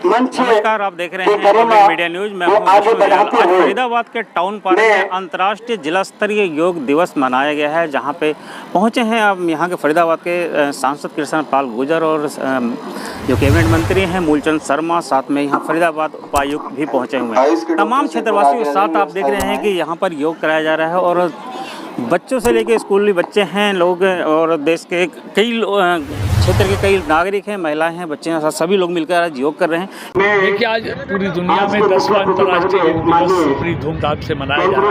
नमस्कार, आप देख रहे हैं पब्लिक मीडिया न्यूज। मैं हूं विष्णु दयाल। आज फरीदाबाद के टाउन पार्क में अंतर्राष्ट्रीय जिला स्तरीय योग दिवस मनाया गया है, जहां पे पहुंचे हैं अब यहाँ के फरीदाबाद के सांसद कृष्ण पाल गुर्जर और जो कैबिनेट मंत्री हैं मूलचंद शर्मा, साथ में यहाँ फरीदाबाद उपायुक्त भी पहुँचे हुए हैं। तमाम क्षेत्रवासियों के साथ आप देख रहे हैं कि यहाँ पर योग कराया जा रहा है और बच्चों से लेकर स्कूली बच्चे हैं लोग और देश के कई क्षेत्र के कई नागरिक हैं, महिलाएं हैं, बच्चे हैं, सभी लोग मिलकर आज योग कर रहे हैं। देखिए, आज पूरी दुनिया में 10वां अंतर्राष्ट्रीय योग दिवस बड़ी धूमधाम से मनाया जा रहा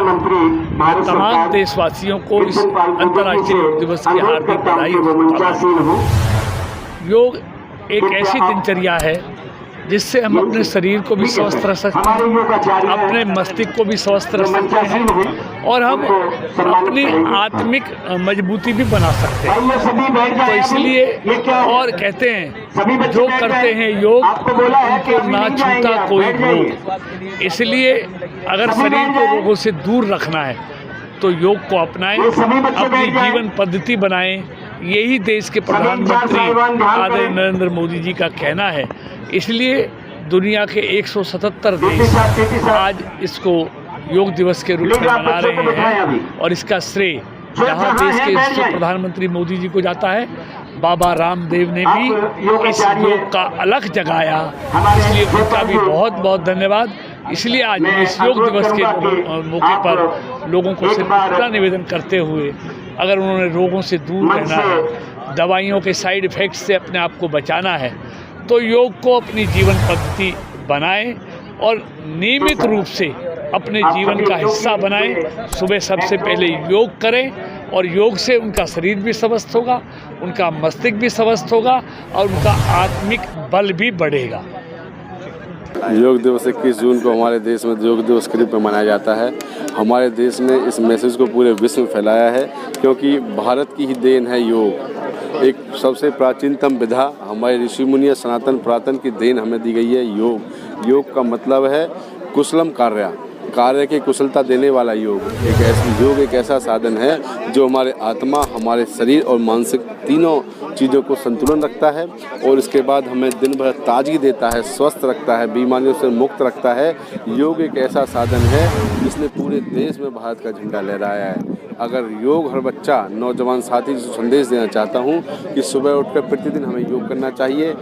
है। तमाम देशवासियों को इस अंतर्राष्ट्रीय योग दिवस की हार्दिक बधाई और शुभकामनाएं। योग एक ऐसी दिनचर्या है जिससे हम अपने शरीर को भी स्वस्थ रख सकते हैं, अपने मस्तिष्क को भी स्वस्थ रख सकते हैं और हम अपनी आत्मिक मजबूती भी बना सकते हैं। तो इसलिए और कहते हैं जो करते हैं योग उनको ना छूता कोई रोग। इसलिए अगर शरीर को रोगों से दूर रखना है तो योग को अपनाएं, अपनी जीवन पद्धति बनाएं। यही देश के प्रधानमंत्री आदरणीय नरेंद्र मोदी जी का कहना है। इसलिए दुनिया के 177 देश आज इसको योग दिवस के रूप में मना रहे हैं और इसका श्रेय जहाँ देश के प्रधानमंत्री मोदी जी को जाता है, बाबा रामदेव ने भी इस योग का अलख जगाया, इसलिए उनका भी बहुत बहुत धन्यवाद। इसलिए आज इस योग दिवस के मौके पर लोगों को सिर्फ इतना निवेदन करते हुए, अगर उन्होंने रोगों से दूर रहना है, दवाइयों के साइड इफ़ेक्ट्स से अपने आप को बचाना है, तो योग को अपनी जीवन पद्धति बनाएं और नियमित रूप से अपने जीवन का हिस्सा बनाएं। सुबह सबसे पहले योग करें और योग से उनका शरीर भी स्वस्थ होगा, उनका मस्तिष्क भी स्वस्थ होगा और उनका आत्मिक बल भी बढ़ेगा। योग दिवस 21 जून को हमारे देश में योग दिवस के रूप में मनाया जाता है। हमारे देश ने इस मैसेज को पूरे विश्व में फैलाया है, क्योंकि भारत की ही देन है योग। एक सबसे प्राचीनतम विधा हमारे ऋषि मुनि सनातन पुरातन की देन हमें दी गई है योग। योग का मतलब है कुशलम कार्य की कुशलता देने वाला योग। योग एक ऐसा साधन है जो हमारे आत्मा, हमारे शरीर और मानसिक तीनों चीज़ों को संतुलन रखता है और इसके बाद हमें दिन भर ताजगी देता है, स्वस्थ रखता है, बीमारियों से मुक्त रखता है। योग एक ऐसा साधन है जिसने पूरे देश में भारत का झंडा लहराया है। अगर योग हर बच्चा, नौजवान साथी को संदेश देना चाहता हूँ कि सुबह उठकर प्रतिदिन हमें योग करना चाहिए,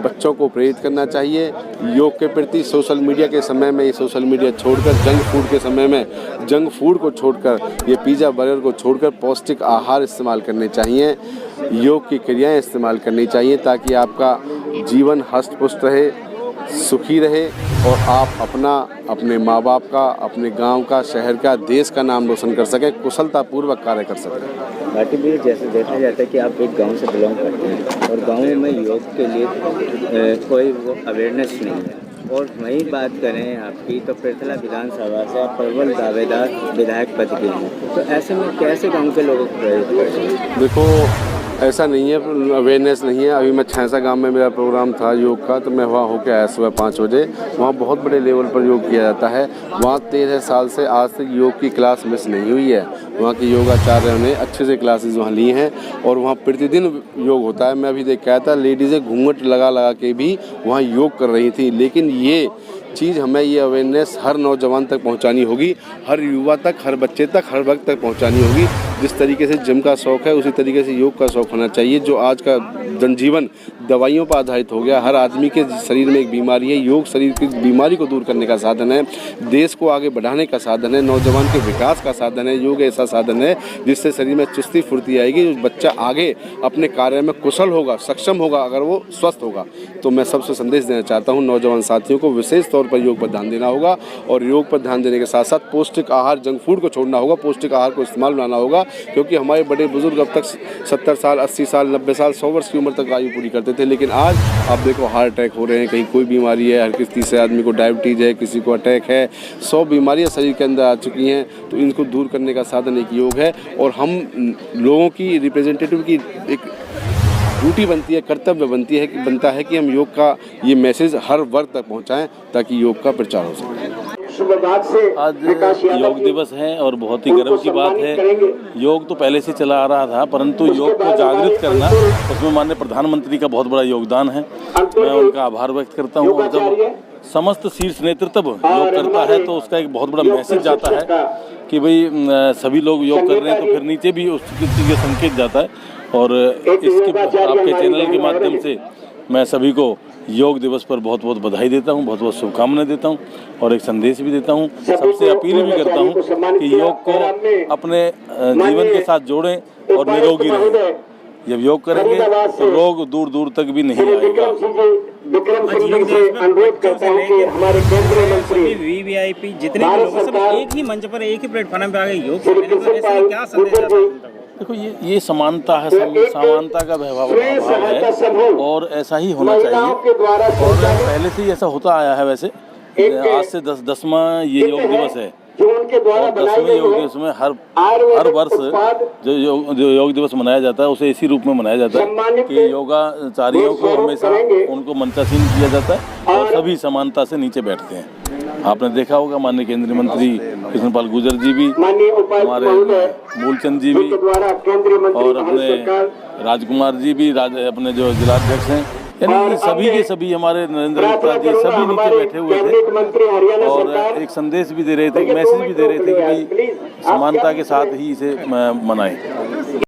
बच्चों को प्रेरित करना चाहिए योग के प्रति। सोशल मीडिया के समय में ये सोशल मीडिया छोड़कर, जंक फूड के समय में जंक फूड को छोड़कर, ये पिज़्ज़ा बर्गर को छोड़कर पौष्टिक आहार इस्तेमाल करने चाहिए, योग की क्रियाएं इस्तेमाल करनी चाहिए, ताकि आपका जीवन हष्ट पुष्ट रहे, सुखी रहे और आप अपने माँ बाप का, अपने गांव का, शहर का, देश का नाम रोशन कर सकें, कुशलतापूर्वक कार्य कर सकें। बाकी भी जैसे देखा जाता है कि आप एक गांव से बिलोंग करते हैं और गांव में योग के लिए कोई वो अवेयरनेस नहीं है, और वहीं बात करें आपकी तो पृथला विधानसभा से आप प्रबल दावेदार विधायक पद के हैं, तो ऐसे में कैसे गाँव के लोगों को प्रेरित करें? देखो, ऐसा नहीं है, अवेयरनेस नहीं है। अभी मैं छैसा गांव में मेरा प्रोग्राम था योग का, तो मैं वहाँ होकर आया सुबह 5 बजे। वहाँ बहुत बड़े लेवल पर योग किया जाता है। वहाँ 13 साल से आज तक योग की क्लास मिस नहीं हुई है। वहाँ के योगाचार्य ने अच्छे से क्लासेस वहाँ ली हैं और वहाँ प्रतिदिन योग होता है। मैं अभी देख के आया था, लेडीज़ें घूंघट लगा के भी वहाँ योग कर रही थी। लेकिन ये चीज़ हमें ये अवेयरनेस हर नौजवान तक पहुंचानी होगी, हर युवा तक, हर बच्चे तक, हर वक्त तक पहुंचानी होगी। जिस तरीके से जिम का शौक़ है, उसी तरीके से योग का शौक़ होना चाहिए। जो आज का जनजीवन दवाइयों पर आधारित हो गया, हर आदमी के शरीर में एक बीमारी है। योग शरीर की बीमारी को दूर करने का साधन है, देश को आगे बढ़ाने का साधन है, नौजवान के विकास का साधन है। योग ऐसा साधन है जिससे शरीर में चुस्ती फुर्ती आएगी, जो बच्चा आगे अपने कार्य में कुशल होगा, सक्षम होगा, अगर वो स्वस्थ होगा। तो मैं सबसे संदेश देना चाहता हूँ नौजवान साथियों को, विशेष तौर पर योग पर ध्यान देना होगा और योग पर ध्यान देने के साथ साथ पौष्टिक आहार, जंक फूड को छोड़ना होगा, पौष्टिक आहार को इस्तेमाल बनाना होगा। क्योंकि हमारे बड़े बुजुर्ग अब तक 70 साल, 80 साल, 90 साल, 100 वर्ष की उम्र तक आयु पूरी करते थे, लेकिन आज आप देखो हार्ट अटैक हो रहे हैं, कहीं कोई बीमारी है, हर किसी तीसरे आदमी को डायबिटीज़ है, किसी को अटैक है, 100 बीमारियां शरीर के अंदर आ चुकी हैं। तो इनको दूर करने का साधन एक योग है और हम लोगों की रिप्रेजेंटेटिव की एक ड्यूटी बनती है, कर्तव्य बनता है कि हम योग का ये मैसेज हर वर्ग तक पहुंचाएं ताकि योग का प्रचार हो सके। आज योग दिवस है और बहुत ही गर्व की बात है। योग तो पहले से चला आ रहा था, परंतु योग को जागृत करना, उसमें माननीय प्रधानमंत्री का बहुत बड़ा योगदान है। मैं उनका आभार व्यक्त करता हूँ। और जब समस्त शीर्ष नेतृत्व योग करता है तो उसका एक बहुत बड़ा मैसेज जाता है कि भाई सभी लोग योग कर रहे हैं, तो फिर नीचे भी उस चीज़ का संकेत जाता है। और इसके आपके चैनल के माध्यम से मैं सभी को योग दिवस पर बहुत बहुत बधाई देता हूँ, बहुत बहुत शुभकामनाएं देता हूँ और एक संदेश भी देता हूँ। सबसे अपील भी करता हूँ कि योग को अपने जीवन के साथ जोड़ें और निरोगी रहें। जब योग करेंगे तो रोग दूर दूर तक भी नहीं आएगा। वीवीआईपी जितने भी लोग सब एक ही मंच पर, एक ही प्लेटफॉर्म पे आ गए योग करने, तो ऐसे में क्या संदेश जाता है? देखो ये समानता है, समानता का भाव है और ऐसा ही होना चाहिए। और पहले से ही ऐसा होता आया है। वैसे आज से 10वां ये योग दिवस है और 10वें योग दिवस में हर वर्ष जो योग दिवस मनाया जाता है उसे इसी रूप में मनाया जाता है कि योगाचार्यों को हमेशा उनको मंचासीन किया जाता है और सभी समानता से नीचे बैठते हैं। आपने देखा होगा माननीय केंद्रीय मंत्री कृष्णपाल गुर्जर जी भी, हमारे मूलचंद जी भी और अपने राजकुमार जी भी, अपने जो जिलाध्यक्ष हैं, यानी सभी के सभी, हमारे नरेंद्र गुप्ता जी सभी नीचे बैठे हुए थे और एक संदेश भी दे रहे थे, एक मैसेज भी दे रहे थे कि भाई समानता के साथ ही इसे मनाएं।